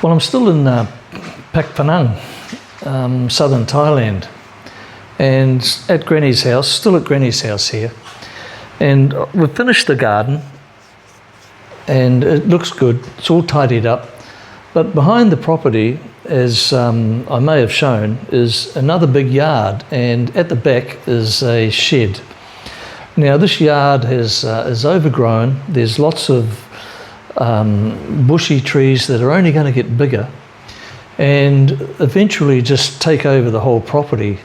Well, I'm still in Pak Penang, southern Thailand, and at Granny's house, still at Granny's house here. And we've finished the garden and it looks good, it's all tidied up. But behind the property, as I may have shown, is another big yard, and at the back is a shed. Now this yard is overgrown. There's lots of bushy trees that are only going to get bigger and eventually just take over the whole property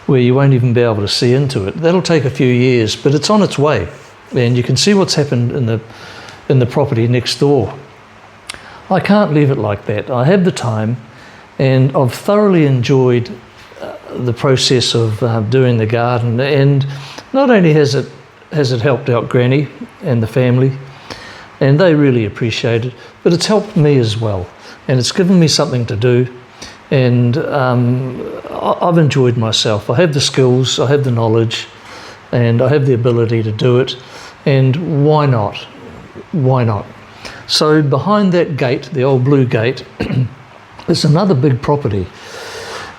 where you won't even be able to see into it. That'll take a few years, but it's on its way, and you can see what's happened in the property next door. I can't leave it like that. I have the time, and I've thoroughly enjoyed the process of doing the garden, and not only has it helped out Granny and the family, and they really appreciate it, but it's helped me as well, and it's given me something to do, and I've enjoyed myself. I have the skills, I have the knowledge, and I have the ability to do it, and why not? Why not? So behind that gate, the old blue gate, is another big property,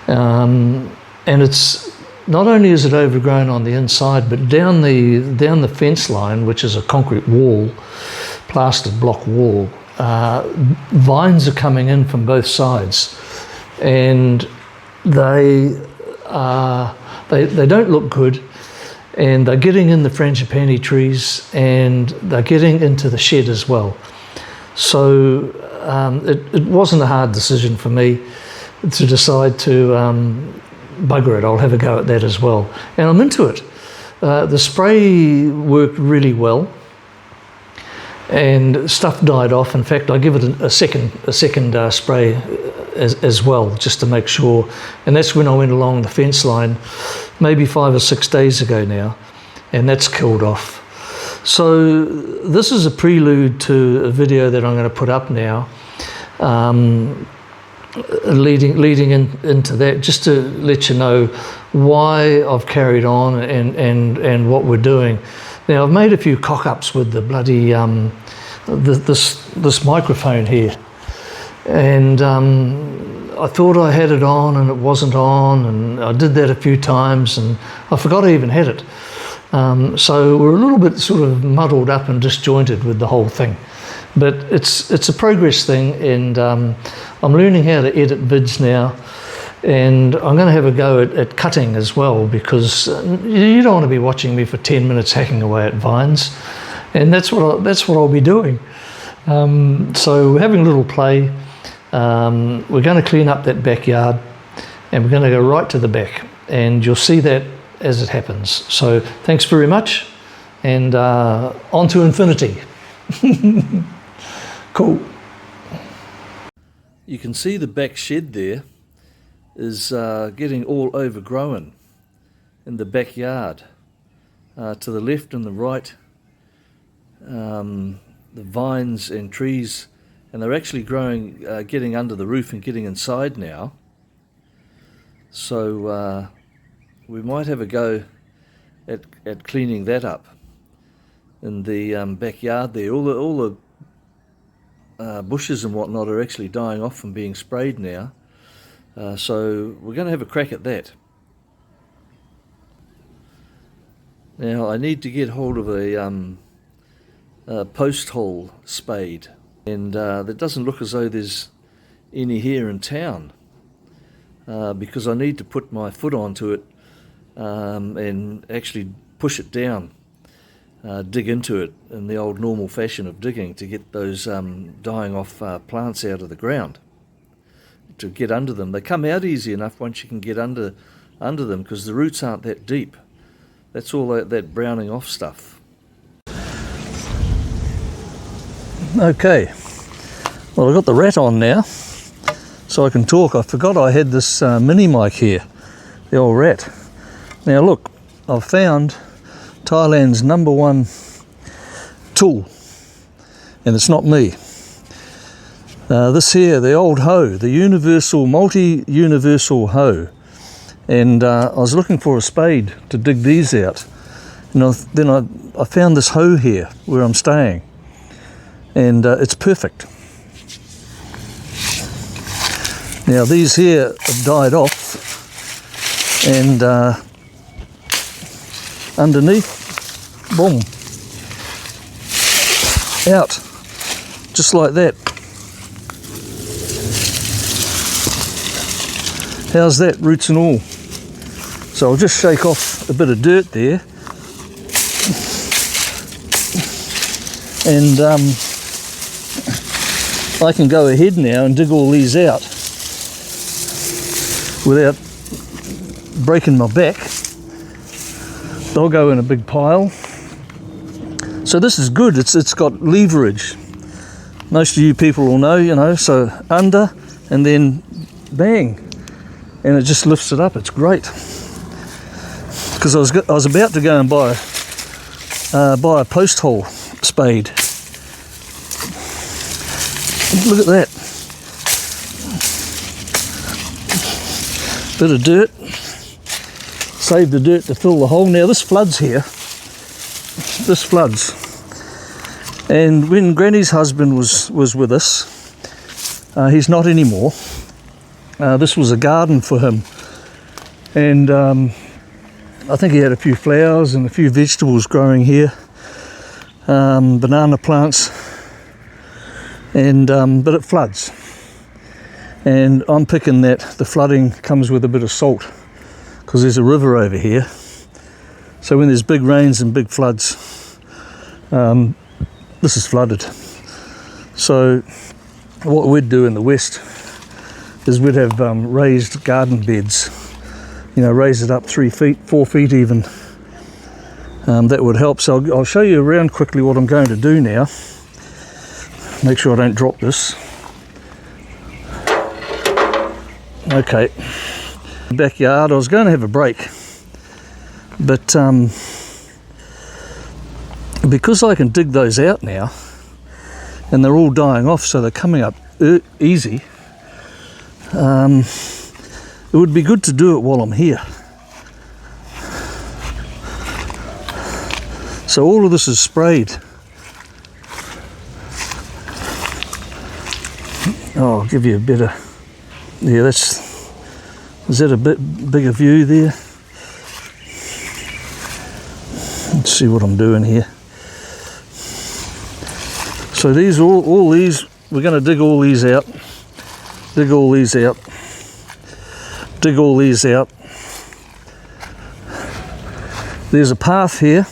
and it's not only is it overgrown on the inside, but down the fence line, which is a concrete wall, plastered block wall, vines are coming in from both sides, and they don't look good, and they're getting in the Frangipani trees, and they're getting into the shed as well. So it wasn't a hard decision for me to decide to bugger it. I'll have a go at that as well, and I'm into it. The spray worked really well, and stuff died off. In fact, I give it a second spray as well, just to make sure. And that's when I went along the fence line, maybe 5 or 6 days ago now, and that's killed off. So this is a prelude to a video that I'm going to put up now, leading into that, just to let you know why I've carried on and what we're doing. Now, I've made a few cock-ups with the bloody this microphone here, and I thought I had it on and it wasn't on, and I did that a few times and I forgot I even had it. So we're a little bit sort of muddled up and disjointed with the whole thing, but it's a progress thing, and I'm learning how to edit vids now, and I'm going to have a go at cutting as well, because you don't want to be watching me for 10 minutes hacking away at vines, and that's what I'll be doing. So we're having a little play. We're going to clean up that backyard, and we're going to go right to the back, and you'll see that as it happens. So thanks very much, and on to infinity. Cool. You can see the back shed there is getting all overgrown in the backyard. To the left and the right, the vines and trees, and they're actually growing, getting under the roof and getting inside now. So we might have a go at cleaning that up in the backyard there. All the bushes and whatnot are actually dying off from being sprayed now. So we're going to have a crack at that. Now I need to get hold of a post hole spade, and that doesn't look as though there's any here in town, because I need to put my foot onto it and actually push it down, dig into it in the old normal fashion of digging to get those dying off plants out of the ground, to get under them. They come out easy enough once you can get under them, because the roots aren't that deep. That's all that browning off stuff. Okay, well, I've got the rat on now, so I can talk. I forgot I had this mini mic here, the old rat. Now look, I've found Thailand's #1 tool, and it's not me. This here, the old hoe, the multi-universal hoe, and I was looking for a spade to dig these out, and then I found this hoe here where I'm staying, and it's perfect. Now these here have died off, and underneath, boom, out, just like that. How's that, roots and all? So I'll just shake off a bit of dirt there, and I can go ahead now and dig all these out without breaking my back. They'll go in a big pile. So this is good, it's got leverage. Most of you people will know, you know, so under and then bang, and it just lifts it up. It's great. Because I was about to go and buy a post hole spade. Look at that. Bit of dirt. Save the dirt to fill the hole. Now this floods here. This floods. And when Granny's husband was with us, he's not anymore. This was a garden for him. And I think he had a few flowers and a few vegetables growing here. Banana plants. And but it floods. And I'm picking that the flooding comes with a bit of salt, because there's a river over here. So when there's big rains and big floods, this is flooded. So what we'd do in the west is we'd have raised garden beds, you know, raise it up 3 feet, 4 feet even. That would help. So I'll show you around quickly what I'm going to do now. Make sure I don't drop this. Okay, backyard. I was going to have a break, but because I can dig those out now, and they're all dying off, so they're coming up easy. It would be good to do it while I'm here. So all of this is sprayed. Oh, I'll give you a bit of, yeah, is that a bit bigger view there? Let's see what I'm doing here. So these, all these, we're going to dig all these out, dig all these out, dig all these out. There's a path here.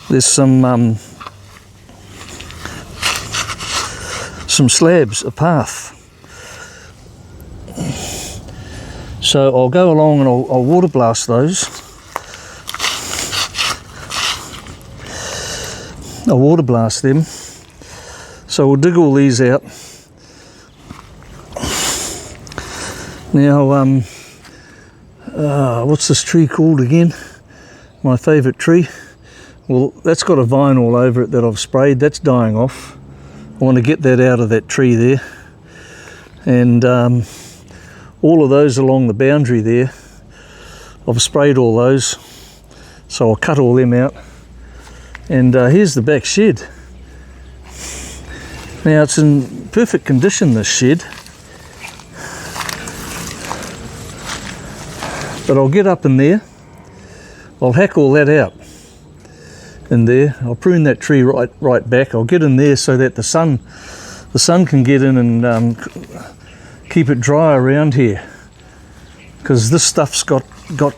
There's some slabs, a path. So I'll go along and I'll water blast those. I'll water blast them. So we'll dig all these out. Now, what's this tree called again? My favourite tree. Well, that's got a vine all over it that I've sprayed. That's dying off. I want to get that out of that tree there. And all of those along the boundary there, I've sprayed all those. So I'll cut all them out. And here's the back shed. Now it's in perfect condition, this shed. But I'll get up in there. I'll hack all that out in there. I'll prune that tree right back. I'll get in there so that the sun can get in and keep it dry around here, because this stuff's got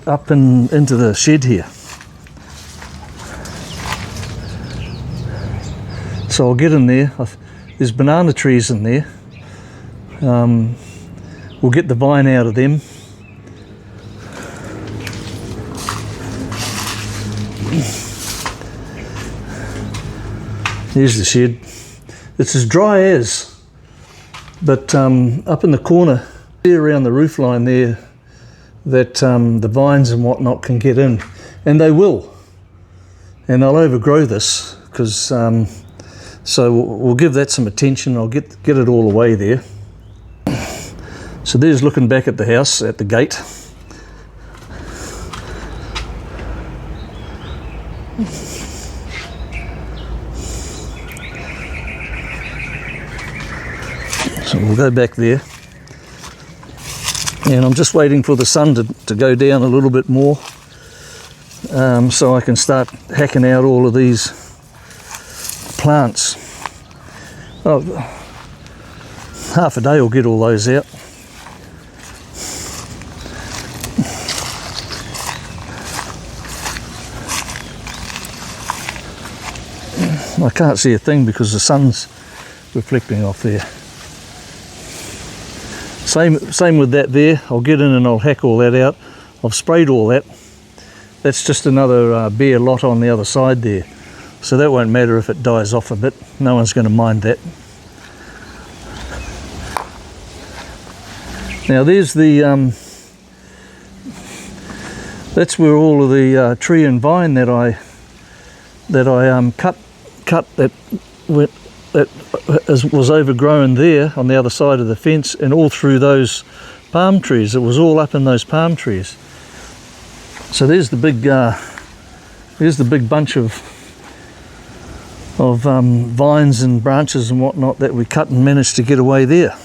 up into the shed here. So I'll get in there. There's banana trees in there. We'll get the vine out of them. Here's the shed. It's as dry as, but up in the corner, there around the roof line there, that the vines and whatnot can get in, and they will, and they'll overgrow this, because so we'll give that some attention. I'll get it all away there. So there's looking back at the house, at the gate. So we'll go back there. And I'm just waiting for the sun to go down a little bit more, so I can start hacking out all of these plants. Oh, half a day will get all those out. I can't see a thing because the sun's reflecting off there. Same with that there. I'll get in and I'll hack all that out. I've sprayed all that. That's just another bare lot on the other side there. So that won't matter if it dies off a bit. No one's going to mind that. Now there's the, that's where all of the tree and vine that I cut that was overgrown there on the other side of the fence, and all through those palm trees. It was all up in those palm trees. So there's the big bunch of vines and branches and whatnot that we cut and managed to get away there.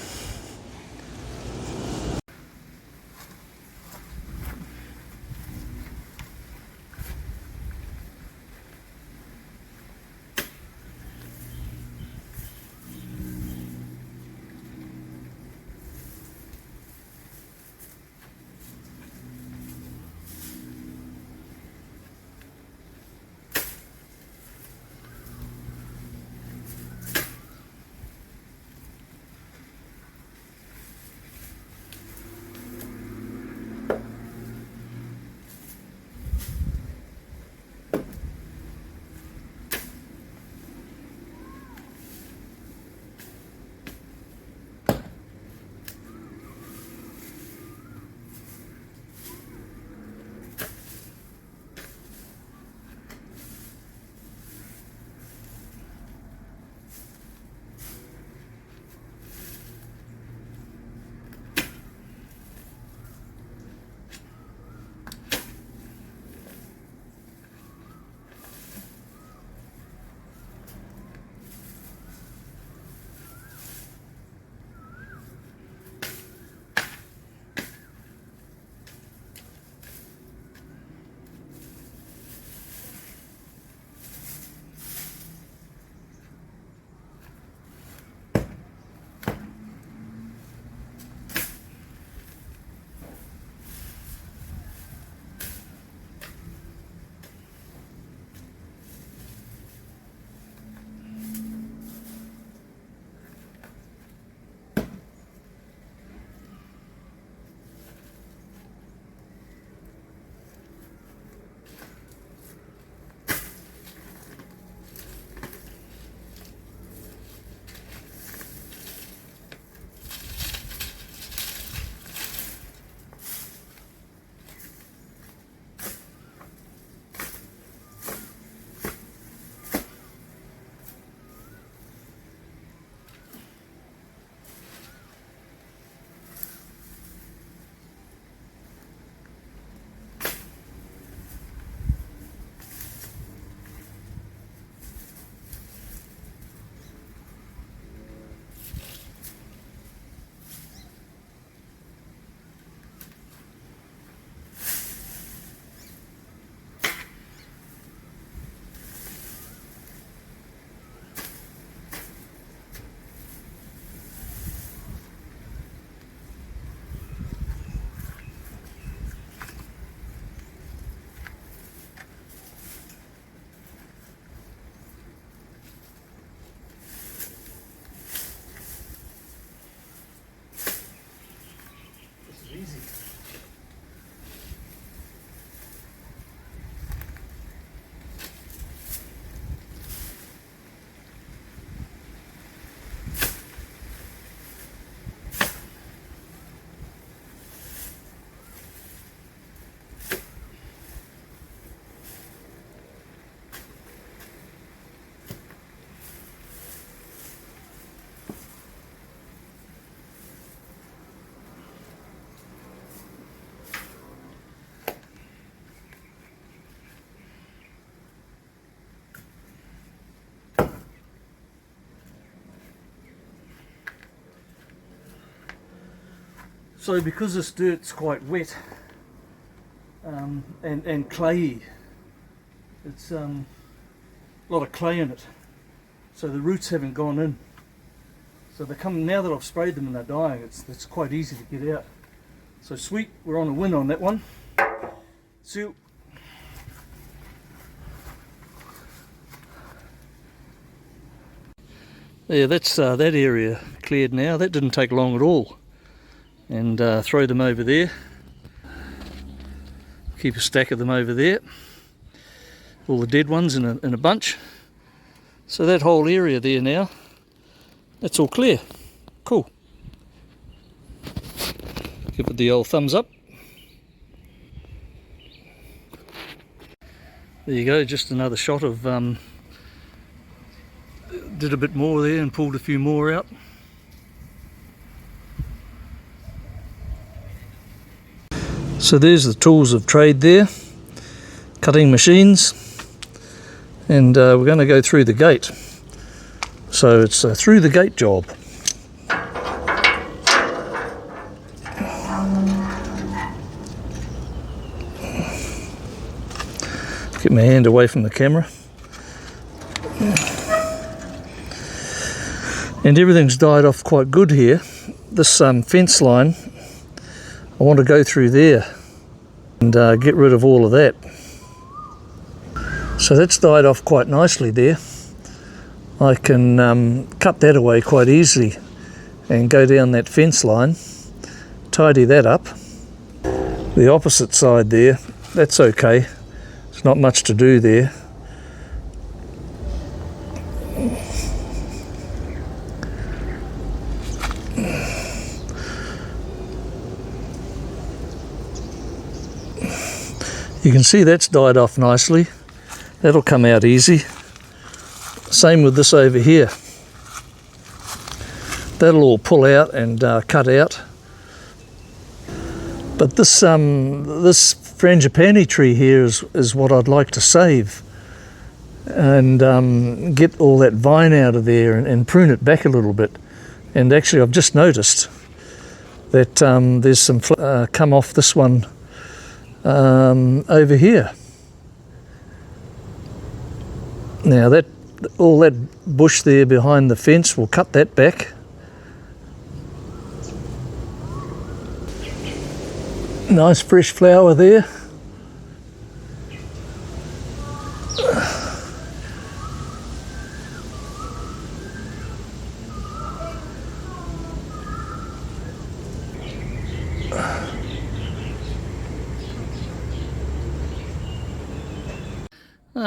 So because this dirt's quite wet and clayey, it's a lot of clay in it, so the roots haven't gone in. So they're coming, now that I've sprayed them and they're dying, it's quite easy to get out. So sweet, we're on a win on that one. See you. Yeah, that's that area cleared now. That didn't take long at all. And throw them over there. Keep a stack of them over there. All the dead ones in a bunch. So that whole area there now, that's all clear. Cool. Give it the old thumbs up. There you go, just another shot of did a bit more there and pulled a few more out. So there's the tools of trade there, cutting machines, and we're going to go through the gate. So it's a through the gate job. Get my hand away from the camera. And everything's died off quite good here. This fence line, I want to go through there and get rid of all of that. So that's died off quite nicely there. I can cut that away quite easily and go down that fence line, tidy that up. The opposite side there, that's okay. There's not much to do there. You can see that's died off nicely. That'll come out easy. Same with this over here. That'll all pull out and cut out. But this this Frangipani tree here is what I'd like to save and get all that vine out of there and prune it back a little bit. And actually I've just noticed that there's some come off this one over here. Now that all that bush there behind the fence, we'll cut that back. Nice fresh flower there.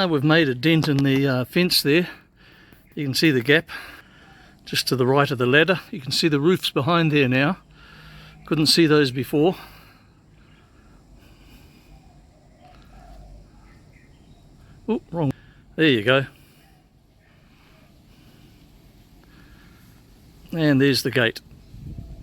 We've made a dent in the fence there. You can see the gap just to the right of the ladder. You can see the roofs behind there now. Couldn't see those before. Oh, wrong. There you go. And there's the gate.